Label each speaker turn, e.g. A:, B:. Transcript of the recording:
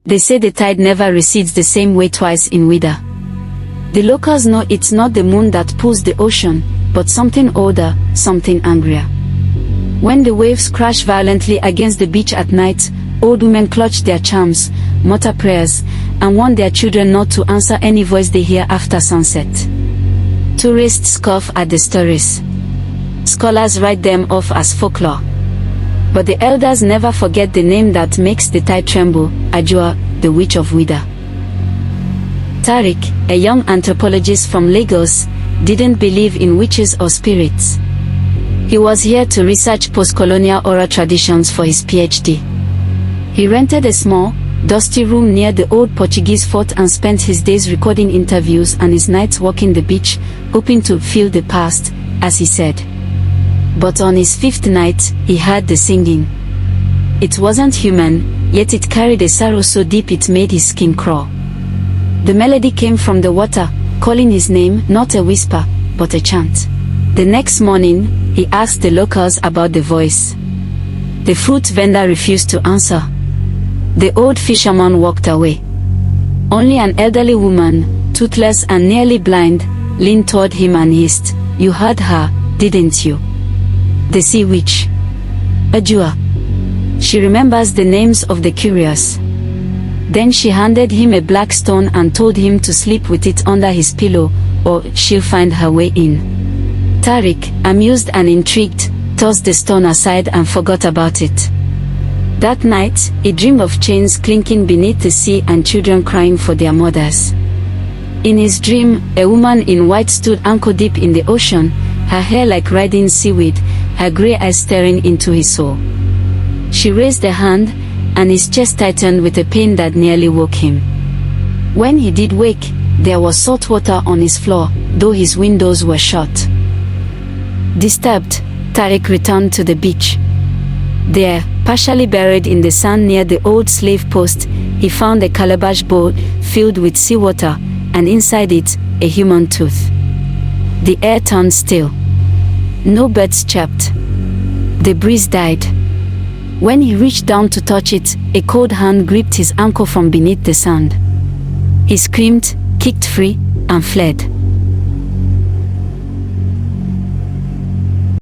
A: They say the tide never recedes the same way twice in Ouidah. The locals know it's not the moon that pulls the ocean, but something older, something angrier. When the waves crash violently against the beach at night, old women clutch their charms, mutter prayers, and warn their children not to answer any voice they hear after sunset. Tourists scoff at the stories. Scholars write them off as folklore. But the elders never forget the name that makes the tide tremble, Ouidah, the witch of Ouidah. Tariq, a young anthropologist from Lagos, didn't believe in witches or spirits. He was here to research post-colonial oral traditions for his PhD. He rented a small, dusty room near the old Portuguese fort and spent his days recording interviews and his nights walking the beach, hoping to feel the past, as he said. But on his fifth night, he heard the singing. It wasn't human, yet it carried a sorrow so deep it made his skin crawl. The melody came from the water, calling his name, not a whisper, but a chant. The next morning, he asked the locals about the voice. The fruit vendor refused to answer. The old fisherman walked away. Only an elderly woman, toothless and nearly blind, leaned toward him and hissed, "You heard her, didn't you? The sea witch. Ouidah." She remembers the names of the curious. Then she handed him a black stone and told him to sleep with it under his pillow, or she'll find her way in. Tariq, amused and intrigued, tossed the stone aside and forgot about it. That night, he dreamed of chains clinking beneath the sea and children crying for their mothers. In his dream, a woman in white stood ankle-deep in the ocean, her hair like riding seaweed, her grey eyes staring into his soul. She raised a hand, and his chest tightened with a pain that nearly woke him. When he did wake, there was salt water on his floor, though his windows were shut. Disturbed, Tariq returned to the beach. There, partially buried in the sand near the old slave post, he found a calabash bowl filled with seawater, and inside it, a human tooth. The air turned still. No birds chirped. The breeze died. When he reached down to touch it, a cold hand gripped his ankle from beneath the sand. He screamed, kicked free, and fled.